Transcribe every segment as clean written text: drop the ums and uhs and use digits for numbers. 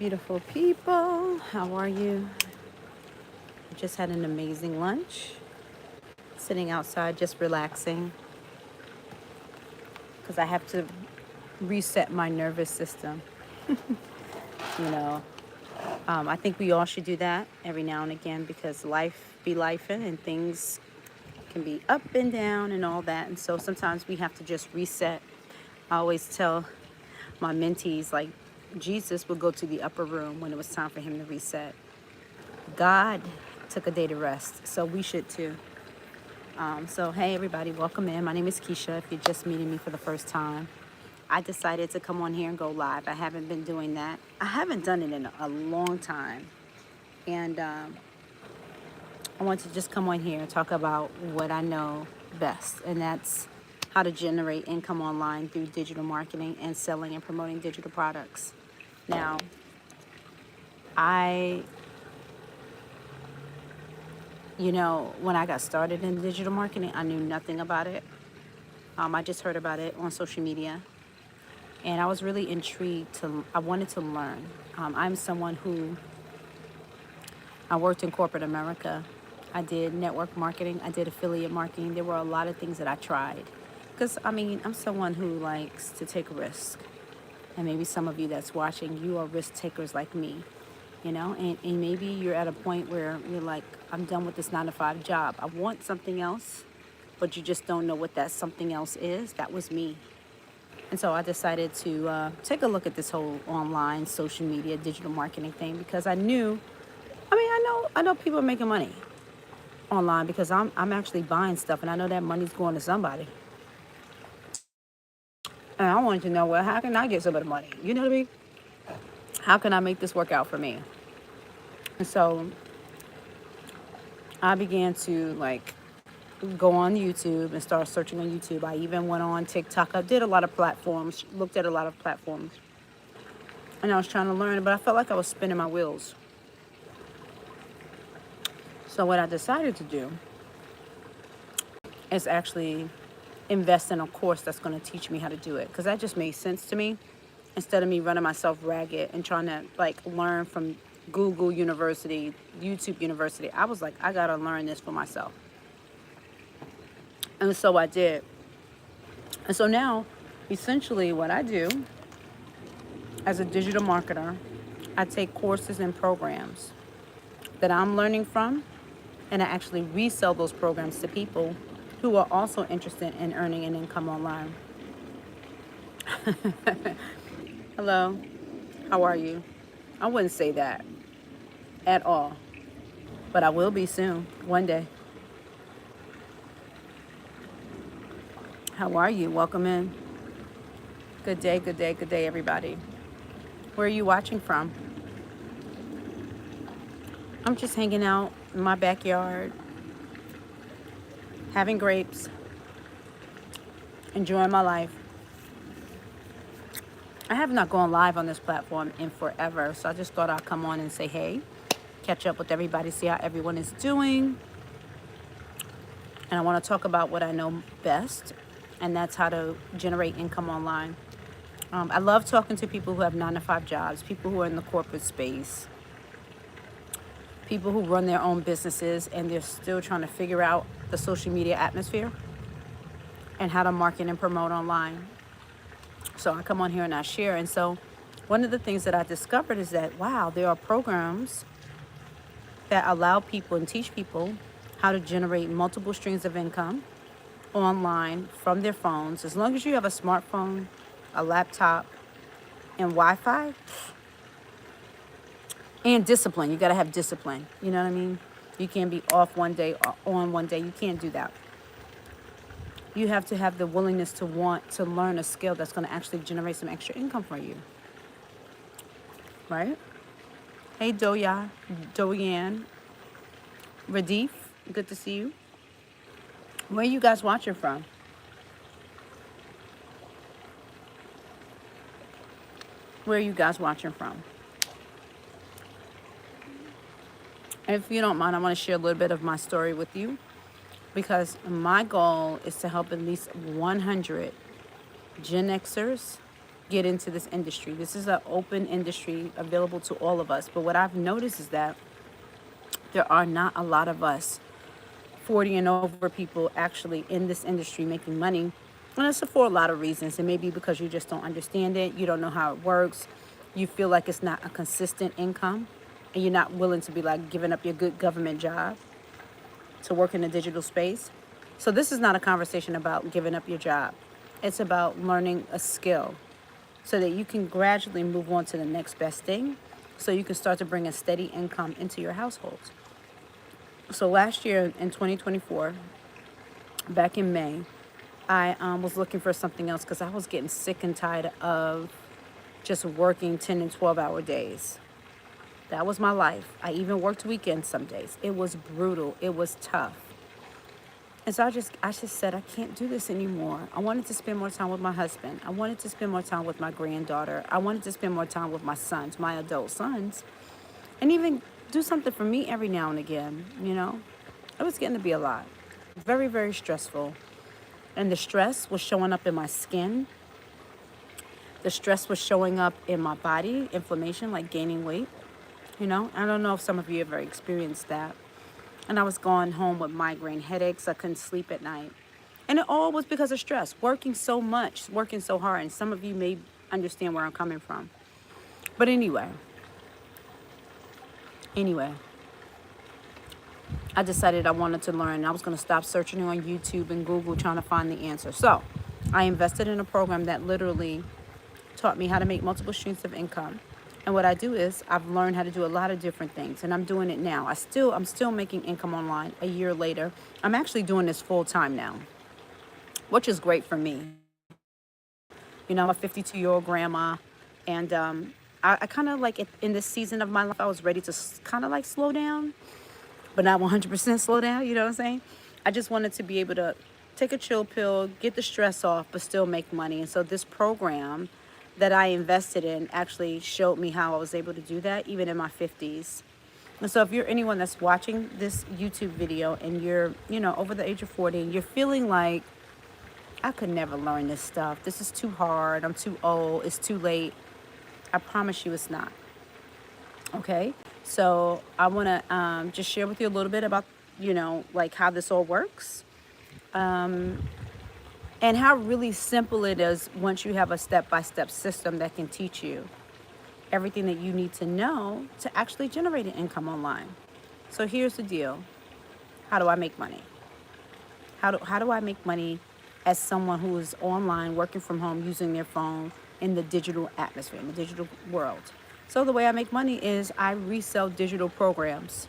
Beautiful people, how are you? Just had an amazing lunch. Sitting outside, just relaxing because I have to reset my nervous system. You know, I think we all should do that every now and again because life be lifing and things can be up and down and all that. And so sometimes we have to just reset. I always tell my mentees, like, Jesus would go to the upper room when it was time for him to reset. God took a day to rest, so we should too. So, hey, everybody, welcome in. My name is Keisha. If you're just meeting me for the first time, I decided to come on here and go live. I haven't been doing that. I haven't done it in a long time. And I want to just come on here and talk about what I know best, and that's how to generate income online through digital marketing and selling and promoting digital products. Now, I when I got started in digital marketing, I knew nothing about it. I just heard about it on social media, and I was really intrigued I wanted to learn. I'm someone who, I worked in corporate America. I did network marketing. I did affiliate marketing. There were a lot of things that I tried. Because, I'm someone who likes to take risks. And maybe some of you that's watching, you are risk takers like me. And maybe you're at a point where you're like, I'm done with this 9 to 5 job. I want something else, but you just don't know what that something else is. That was me. And so I decided to take a look at this whole online social media digital marketing thing because I know people are making money online because I'm actually buying stuff and I know that money's going to somebody. And I wanted to know, well, how can I get some of the money? You know what I mean? How can I make this work out for me? And so I began to go on YouTube and start searching on YouTube. I even went on TikTok. I did a lot of platforms, looked at a lot of platforms. And I was trying to learn, but I felt like I was spinning my wheels. So what I decided to do is actually invest in a course that's going to teach me how to do it. Because that just made sense to me. Instead of me running myself ragged and trying to learn from Google University, YouTube University, I was like, I got to learn this for myself. And so I did. And so now, essentially what I do as a digital marketer, I take courses and programs that I'm learning from, and I actually resell those programs to people who are also interested in earning an income online. Hello, how are you? I wouldn't say that at all, but I will be soon, one day. How are you? Welcome in. Good day, good day, good day, everybody. Where are you watching from? I'm just hanging out in my backyard, having grapes, enjoying my life. I have not gone live on this platform in forever, so I just thought I'd come on and say, hey, catch up with everybody, see how everyone is doing. And I want to talk about what I know best, and that's how to generate income online. I love talking to people who have 9 to 5 jobs, people who are in the corporate space, people who run their own businesses and they're still trying to figure out the social media atmosphere and how to market and promote online. So I come on here and I share. And so one of the things that I discovered is that, wow, there are programs that allow people and teach people how to generate multiple streams of income online from their phones. As long as you have a smartphone, a laptop, and Wi-Fi, and discipline. You got to have discipline. You know what I mean? You can't be off one day or on one day. You can't do that. You have to have the willingness to want to learn a skill that's going to actually generate some extra income for you. Right? Hey, Doyan, Radif, good to see you. Where are you guys watching from? Where are you guys watching from? If you don't mind, I want to share a little bit of my story with you because my goal is to help at least 100 Gen Xers get into this industry. This is an open industry available to all of us. But what I've noticed is that there are not a lot of us 40 and over people actually in this industry making money. And it's for a lot of reasons. It may be because you just don't understand it, you don't know how it works, you feel like it's not a consistent income, and you're not willing to be like giving up your good government job to work in the digital space. So this is not a conversation about giving up your job. It's about learning a skill so that you can gradually move on to the next best thing, so you can start to bring a steady income into your household. So last year in 2024, back in May, I was looking for something else because I was getting sick and tired of just working 10 and 12-hour days. That was my life. I even worked weekends some days. It was brutal. It was tough. And so I just said, I can't do this anymore. I wanted to spend more time with my husband. I wanted to spend more time with my granddaughter. I wanted to spend more time with my sons, my adult sons, and even do something for me every now and again, you know? It was getting to be a lot. Very, very stressful. And the stress was showing up in my skin. The stress was showing up in my body, inflammation, like gaining weight. You know, I don't know if some of you ever experienced that. And I was going home with migraine headaches. I couldn't sleep at night. And it all was because of stress, working so much, working so hard. And some of you may understand where I'm coming from. But anyway, I decided I wanted to learn. I was going to stop searching on YouTube and Google trying to find the answer. So I invested in a program that literally taught me how to make multiple streams of income. And what I do is I've learned how to do a lot of different things, and I'm doing it now. I'm still making income online a year later. I'm actually doing this full time now, which is great for me. You know, I'm a 52-year-old grandma, and I kind of like in this season of my life, I was ready to kind of like slow down, but not 100% slow down. You know what I'm saying? I just wanted to be able to take a chill pill, get the stress off, but still make money. And so this program that I invested in actually showed me how I was able to do that even in my 50s. And so if you're anyone that's watching this YouTube video and you're, you know, over the age of 40 and you're feeling like, I could never learn this stuff, this is too hard, I'm too old, it's too late, I promise you it's not. Okay? So I want to just share with you a little bit about, you know, like how this all works. And how really simple it is once you have a step-by-step system that can teach you everything that you need to know to actually generate an income online. So here's the deal. How do I make money? How do I make money as someone who is online, working from home, using their phone in the digital atmosphere, in the digital world? So the way I make money is I resell digital programs.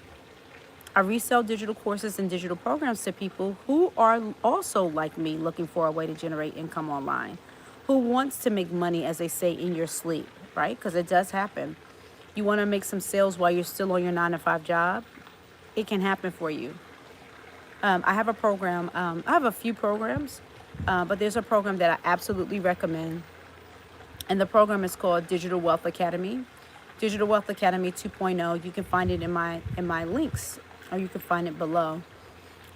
I resell digital courses and digital programs to people who are also like me, looking for a way to generate income online, who wants to make money, as they say, in your sleep, right? Because it does happen. You want to make some sales while you're still on your 9-to-5 job? It can happen for you. I have a program. I have a few programs, but there's a program that I absolutely recommend. And the program is called Digital Wealth Academy. Digital Wealth Academy 2.0. You can find it in my links, or you can find it below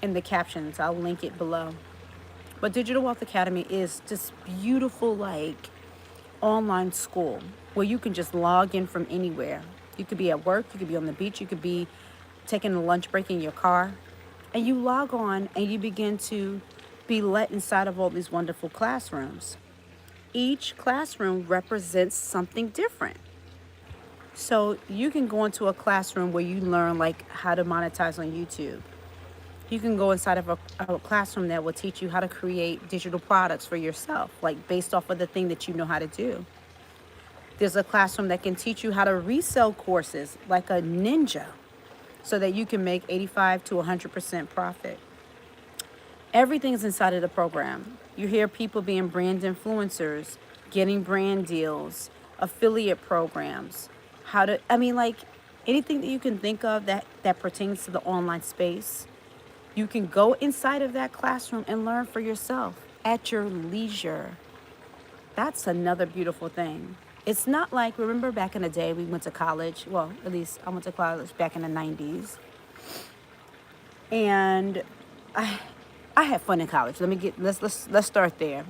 in the captions. I'll link it below. But Digital Wealth Academy is this beautiful, like, online school where you can just log in from anywhere. You could be at work, you could be on the beach, you could be taking a lunch break in your car, and you log on and you begin to be let inside of all these wonderful classrooms. Each classroom represents something different. So you can go into a classroom where you learn like how to monetize on YouTube. You can go inside of a classroom that will teach you how to create digital products for yourself, like based off of the thing that you know how to do. There's a classroom that can teach you how to resell courses like a ninja so that you can make 85 to 100% profit. Everything's inside of the program. You hear people being brand influencers, getting brand deals, affiliate programs, like anything that you can think of that pertains to the online space. You can go inside of that classroom and learn for yourself at your leisure. That's another beautiful thing. It's not like, remember back in the day we went to college, well, at least I went to college back in the 90s. And I had fun in college. Let's start there.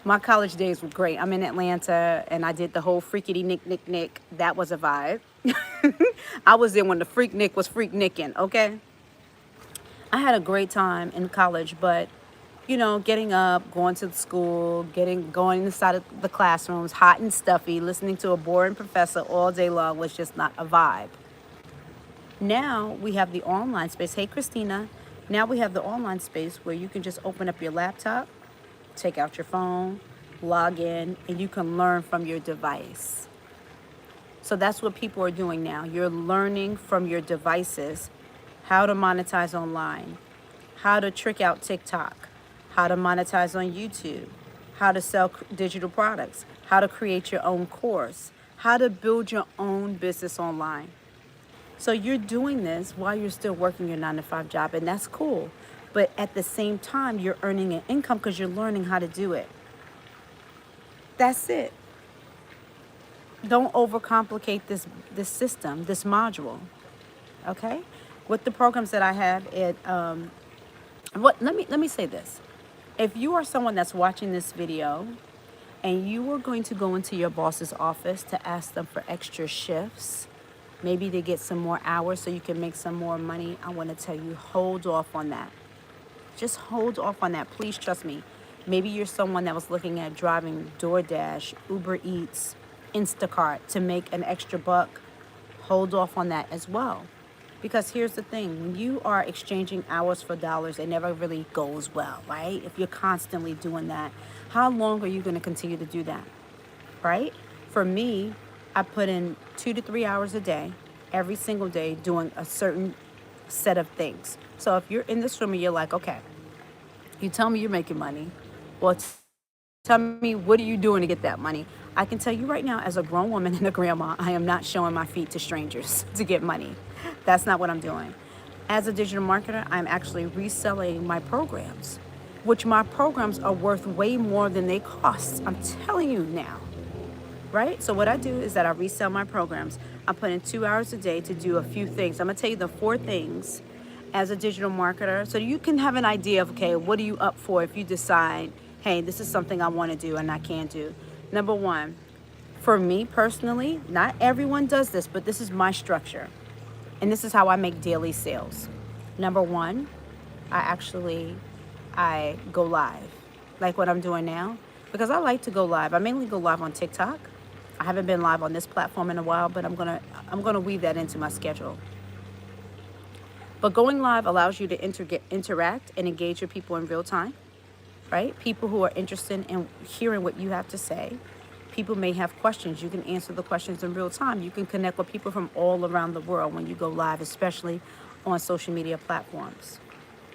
My college days were great. I'm in Atlanta and I did the whole freakity nick. That was a vibe. I was there when the freak nick was freak nicking, okay? I had a great time in college, but getting up, going to the school, going inside of the classrooms, hot and stuffy, listening to a boring professor all day long was just not a vibe. Now we have the online space. Hey, Christina. Now we have the online space where you can just open up your laptop, take out your phone, log in, and you can learn from your device. So that's what people are doing now. You're learning from your devices how to monetize online, how to trick out TikTok, how to monetize on YouTube, how to sell digital products, how to create your own course, how to build your own business online. So you're doing this while you're still working your 9-to-5 job, and that's cool. But at the same time, you're earning an income because you're learning how to do it. That's it. Don't overcomplicate this system, this module. Okay? With the programs that I have, let me say this. If you are someone that's watching this video and you are going to go into your boss's office to ask them for extra shifts, maybe to get some more hours so you can make some more money, I want to tell you, hold off on that. Just hold off on that. Please trust me. Maybe you're someone that was looking at driving DoorDash, Uber Eats, Instacart to make an extra buck. Hold off on that as well. Because here's the thing, when you are exchanging hours for dollars, it never really goes well, right? If you're constantly doing that, how long are you going to continue to do that, right? For me, I put in 2 to 3 hours a day, every single day, doing a certain set of things. So if you're in this room and you're like, okay, you tell me you're making money, well, tell me, what are you doing to get that money? I can tell you right now, as a grown woman and a grandma, I am not showing my feet to strangers to get money. That's not what I'm doing. As a digital marketer, I'm actually reselling my programs, which my programs are worth way more than they cost. I'm telling you now, right? So what I do is that I resell my programs. I put in 2 hours a day to do a few things. I'm gonna tell you the 4 things as a digital marketer so you can have an idea of, okay, what are you up for if you decide, hey, this is something I want to do and I can't do. Number 1, for me personally, not everyone does this, but this is my structure. And this is how I make daily sales. Number 1, I go live, like what I'm doing now, because I like to go live. I mainly go live on TikTok. I haven't been live on this platform in a while, but I'm gonna weave that into my schedule. But going live allows you to interact and engage with people in real time, right? People who are interested in hearing what you have to say. People may have questions. You can answer the questions in real time. You can connect with people from all around the world when you go live, especially on social media platforms.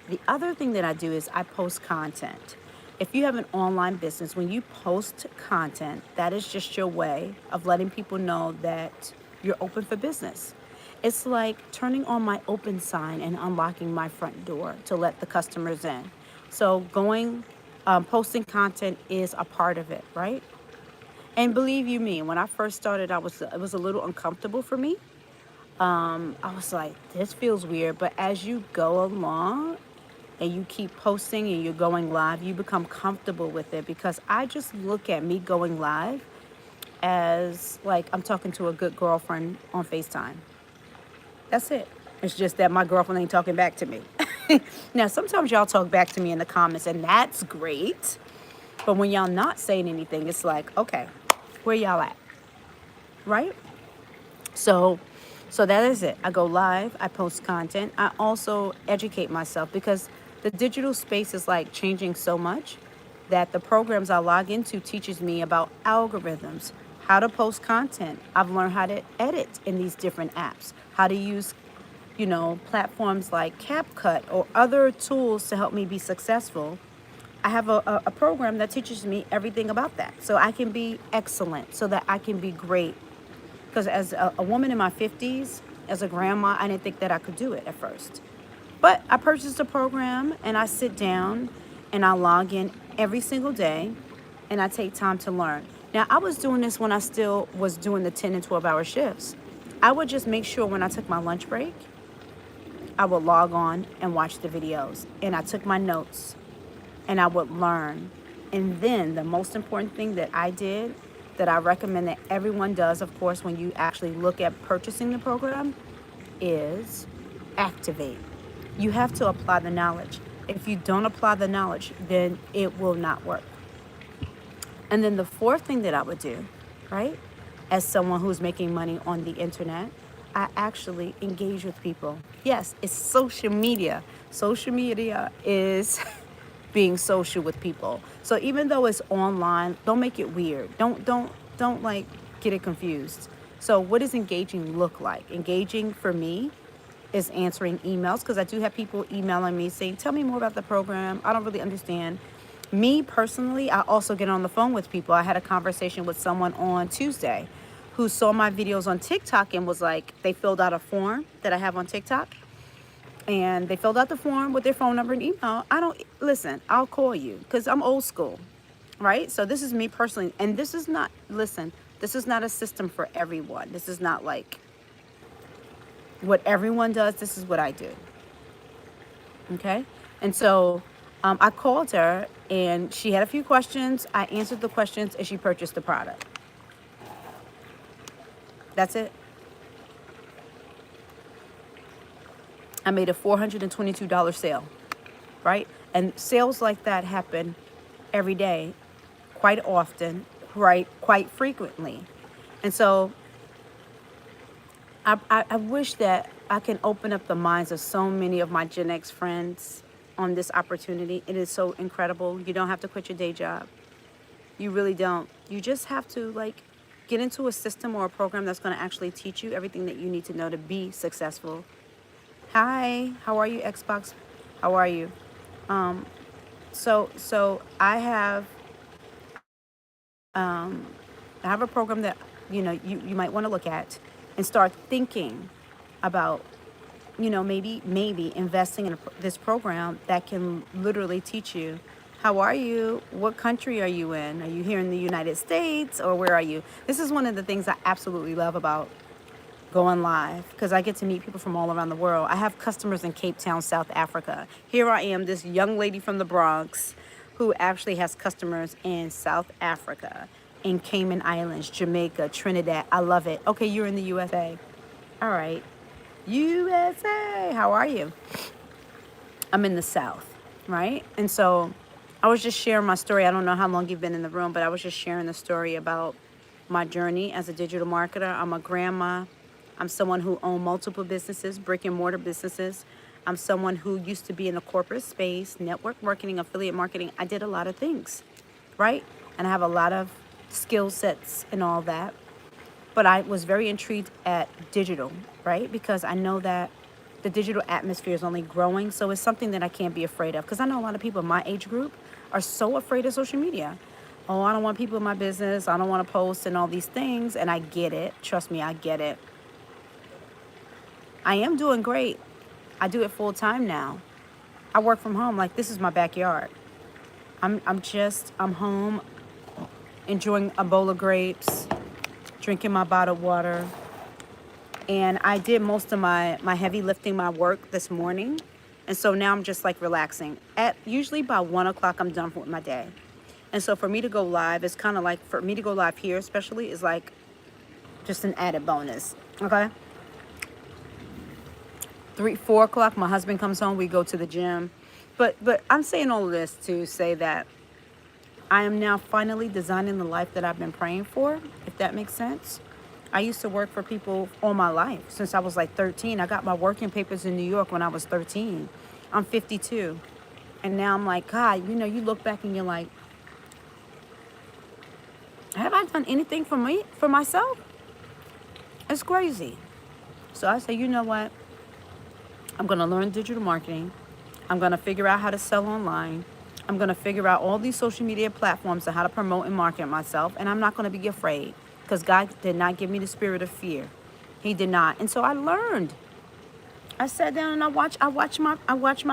The other thing that I do is I post content. If you have an online business, when you post content, that is just your way of letting people know that you're open for business. It's like turning on my open sign and unlocking my front door to let the customers in. So posting content is a part of it, right? And believe you me, when I first started, it was a little uncomfortable for me. I was like, this feels weird. But as you go along and you keep posting and you're going live, you become comfortable with it, because I just look at me going live as like I'm talking to a good girlfriend on FaceTime. That's it. It's just that my girlfriend ain't talking back to me. Now, sometimes y'all talk back to me in the comments, and that's great. But when y'all not saying anything, it's like, okay, where y'all at? Right? So that is it. I go live, I post content. I also educate myself, because the digital space is like changing so much that the programs I log into teaches me about algorithms, how to post content. I've learned how to edit in these different apps, how to use, platforms like CapCut or other tools to help me be successful. I have a program that teaches me everything about that, so I can be excellent, so that I can be great. Because as a woman in my 50s, as a grandma, I didn't think that I could do it at first. But I purchased a program, and I sit down and I log in every single day, and I take time to learn. Now, I was doing this when I still was doing the 10 and 12-hour shifts. I would just make sure when I took my lunch break, I would log on and watch the videos. And I took my notes, and I would learn. And then the most important thing that I did, that I recommend that everyone does, of course, when you actually look at purchasing the program, is activate. You have to apply the knowledge. If you don't apply the knowledge, then it will not work. And then the fourth thing that I would do, right, as someone who's making money on the internet, I actually engage with people. Yes, it's social media. Social media is being social with people. So even though it's online, don't make it weird. Don't like get it confused. So what does engaging look like? Engaging for me is answering emails, because I do have people emailing me saying, tell me more about the program. I don't really understand. Me personally, I also get on the phone with people. I had a conversation with someone on Tuesday who saw my videos on TikTok and was like, they filled out a form that I have on TikTok, and they filled out the form with their phone number and email. I don't, listen, I'll call you because I'm old school, right? So this is me personally. And this is not, listen, this is not a system for everyone. This is not like what everyone does. This is what I do. Okay. And so I called her and she had a few questions. I answered the questions and she purchased the product. That's it. I made a $422 sale, right? And sales like that happen every day, quite often, right? Quite frequently. And so I wish that I can open up the minds of so many of my Gen X friends on this opportunity. It is so incredible. You don't have to quit your day job. You really don't. You just have to like get into a system or a program that's going to actually teach you everything that you need to know to be successful. Hi, how are you, Xbox? How are you? So I have a program that you might want to look at and start thinking about maybe investing in this program that can literally teach you. How are you? What country are you in? Are you here in the United States or where are you? This is one of the things I absolutely love about going live, because I get to meet people from all around the world. I have customers in Cape Town, South Africa. Here I am, this young lady from the Bronx who actually has customers in South Africa, in Cayman Islands, Jamaica, Trinidad. I love it. Okay, you're in the USA. All right. USA, how are you? I'm in the South, right? And so I was just sharing my story. I don't know how long you've been in the room, but I was just sharing the story about my journey as a digital marketer. I'm a grandma. I'm someone who owned multiple businesses, brick and mortar businesses. I'm someone who used to be in the corporate space, network marketing, affiliate marketing. I did a lot of things, right? And I have a lot of skill sets and all that. But I was very intrigued at digital, right? Because I know that the digital atmosphere is only growing. So it's something that I can't be afraid of. Because I know a lot of people in my age group are so afraid of social media. Oh, I don't want people in my business. I don't want to post and all these things. And I get it. Trust me, I get it. I am doing great. I do it full time now. I work from home. Like, this is my backyard. I'm home enjoying a bowl of grapes, drinking my bottled water. And I did most of my heavy lifting, my work this morning. And so now I'm just like relaxing. Usually by 1 o'clock, I'm done with my day. And so for me to go live, it's kind of like, for me to go live here especially, is like just an added bonus. Okay. 4 o'clock, my husband comes home, we go to the gym. But I'm saying all of this to say that I am now finally designing the life that I've been praying for, if that makes sense. I used to work for people all my life, since I was like 13. I got my working papers in New York when I was 13. I'm 52. And now I'm like, God, you look back and you're like, have I done anything for myself? It's crazy. So I say, you know what? I'm going to learn digital marketing. I'm going to figure out how to sell online. I'm going to figure out all these social media platforms and how to promote and market myself. And I'm not going to be afraid, because God did not give me the spirit of fear. He did not. And so I learned. I sat down and I watch my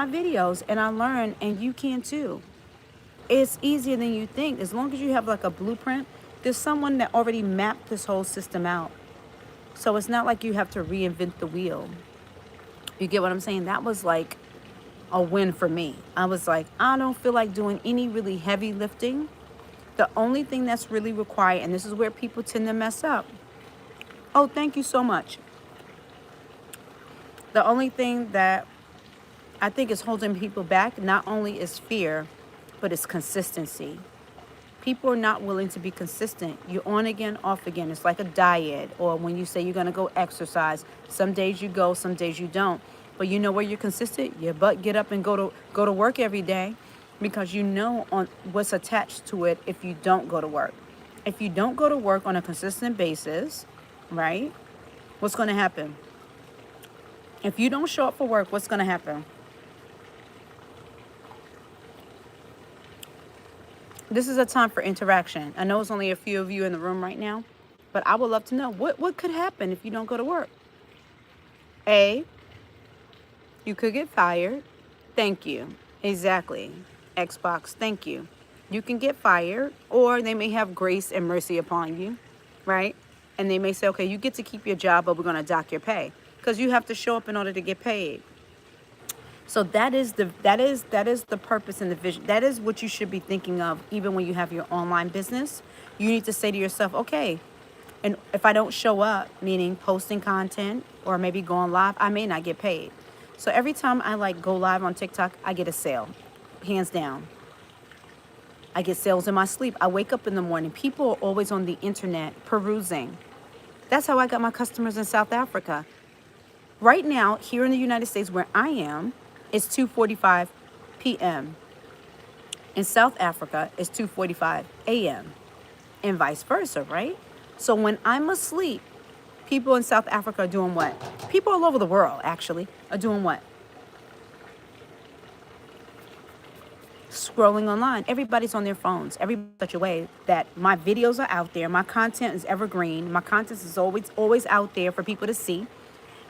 videos and I learned, and you can too. It's easier than you think. As long as you have like a blueprint, there's someone that already mapped this whole system out. So it's not like you have to reinvent the wheel. You get what I'm saying? That was like a win for me. I was like, I don't feel like doing any really heavy lifting. The only thing that's really required, and this is where people tend to mess up. Oh, thank you so much. The only thing that I think is holding people back not only is fear, but it's consistency. People are not willing to be consistent. You're on again, off again. It's like a diet, or when you say you're going to go exercise. Some days you go, some days you don't. But you know where you're consistent? Your butt get up and go to work every day, because you know on what's attached to it if you don't go to work. If you don't go to work on a consistent basis, right? What's going to happen? If you don't show up for work, what's going to happen? This is a time for interaction. I know it's only a few of you in the room right now, but I would love to know what could happen if you don't go to work. A, you could get fired. Thank you. Exactly. Xbox, thank you. You can get fired, or they may have grace and mercy upon you, right? And they may say, okay, you get to keep your job, but we're going to dock your pay, because you have to show up in order to get paid. So that is the purpose and the vision. That is what you should be thinking of even when you have your online business. You need to say to yourself, okay, and if I don't show up, meaning posting content or maybe going live, I may not get paid. So every time I like go live on TikTok, I get a sale, hands down. I get sales in my sleep. I wake up in the morning. People are always on the internet perusing. That's how I got my customers in South Africa. Right now, here in the United States where I am, it's 2:45 p.m. In South Africa, it's 2:45 a.m. and vice versa, right? So when I'm asleep, people in South Africa are doing what? People all over the world, actually, are doing what? Scrolling online. Everybody's on their phones. Everybody's such a way that my videos are out there. My content is evergreen. My content is always out there for people to see.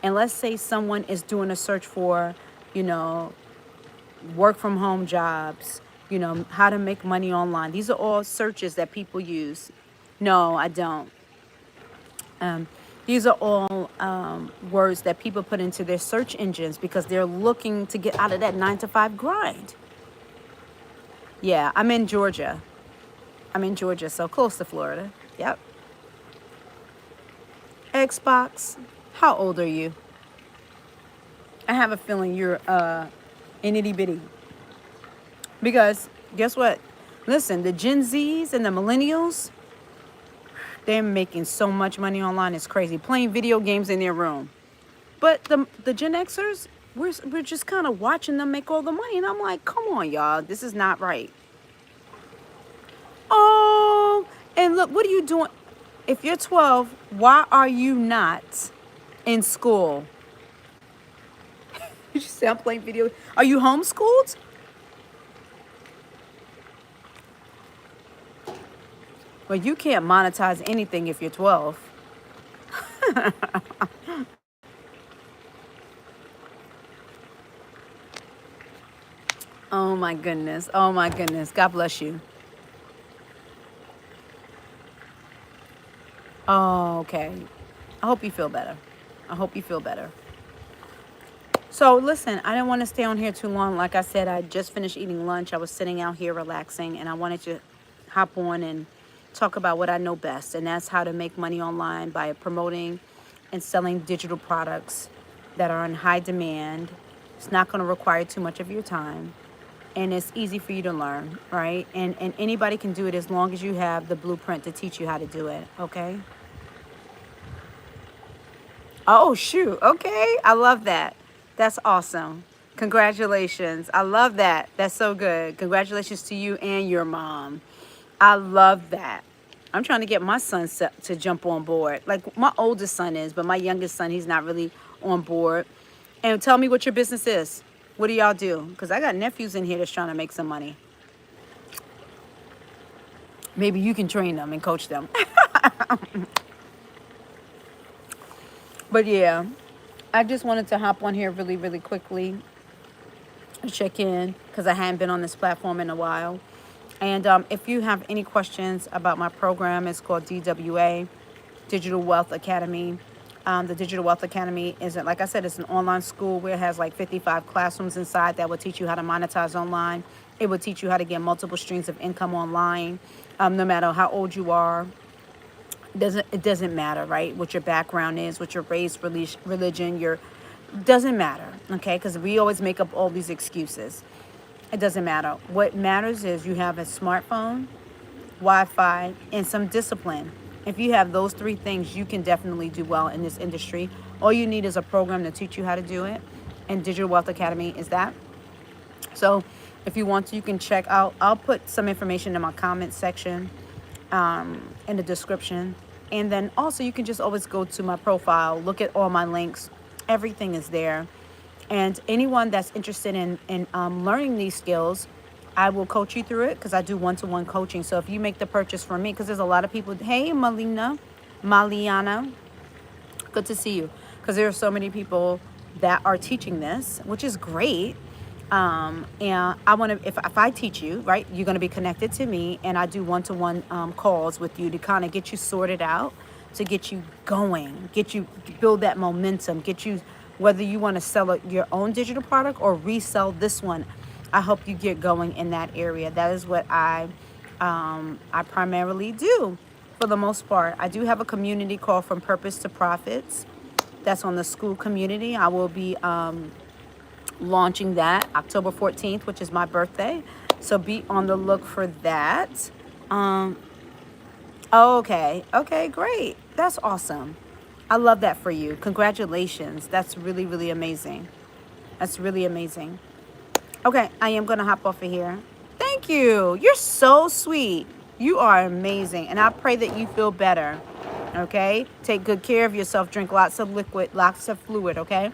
And let's say someone is doing a search for, work from home jobs, how to make money online. These are all searches that people use. No, I don't. These are all words that people put into their search engines because they're looking to get out of that 9-to-5 grind. Yeah, I'm in Georgia, so close to Florida. Yep. Xbox, how old are you? I have a feeling you're an itty bitty. Because guess what? Listen, the Gen Zs and the millennials, they're making so much money online. It's crazy. Playing video games in their room. But the Gen Xers, we're just kind of watching them make all the money. And I'm like, come on, y'all. This is not right. Oh, and look, what are you doing? If you're 12, why are you not in school? You say I'm playing video. Are you homeschooled? Well, you can't monetize anything if you're 12. Oh my goodness. Oh my goodness. God bless you. Oh, okay. I hope you feel better. So listen, I didn't want to stay on here too long. Like I said, I just finished eating lunch. I was sitting out here relaxing, and I wanted to hop on and talk about what I know best, and that's how to make money online by promoting and selling digital products that are in high demand. It's not going to require too much of your time, and it's easy for you to learn, right? And anybody can do it as long as you have the blueprint to teach you how to do it, okay? Oh, shoot. Okay. I love that. That's awesome. Congratulations. I love that. That's so good. Congratulations to you and your mom. I love that. I'm trying to get my son to jump on board. Like my oldest son is, but my youngest son, he's not really on board. And tell me what your business is. What do y'all do? Because I got nephews in here that's trying to make some money. Maybe you can train them and coach them. But yeah, I just wanted to hop on here really, really quickly and check in because I hadn't been on this platform in a while. And if you have any questions about my program, it's called DWA, Digital Wealth Academy. The Digital Wealth Academy isn't, like I said, it's an online school where it has like 55 classrooms inside that will teach you how to monetize online. It will teach you how to get multiple streams of income online, no matter how old you are. It doesn't matter, right? What your background is, what your race, religion, your doesn't matter, okay? Because we always make up all these excuses. It doesn't matter. What matters is you have a smartphone, Wi-Fi, and some discipline. If you have those three things, you can definitely do well in this industry. All you need is a program to teach you how to do it. And Digital Wealth Academy is that. So if you want to, you can check out. I'll put some information in my comment section, in the description. And then also you can just always go to my profile, look at all my links. Everything is there. And anyone that's interested in learning these skills, I will coach you through it because I do one-to-one coaching. So if you make the purchase from me, because there's a lot of people, hey, Maliana, good to see you. Because there are so many people that are teaching this, which is great. And I want to, if I teach you, right, you're going to be connected to me, and I do one-to-one calls with you to kind of get you sorted out, to get you going, get you build that momentum, get you, whether you want to sell your own digital product or resell this one. I hope you get going in that area. That is what I primarily do for the most part. I do have a community called From Purpose to Profits. That's on the school community. I will be launching that October 14th, which is my birthday. So be on the look for that. Okay, great. That's awesome. I love that for you. Congratulations. That's really, really amazing. That's really amazing. Okay, I am going to hop off of here. Thank you. You're so sweet. You are amazing. And I pray that you feel better. Okay? Take good care of yourself. Drink lots of liquid, lots of fluid, okay?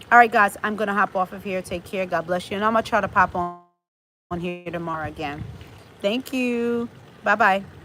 All right, guys, I'm going to hop off of here. Take care. God bless you. And I'm going to try to pop on here tomorrow again. Thank you. Bye-bye.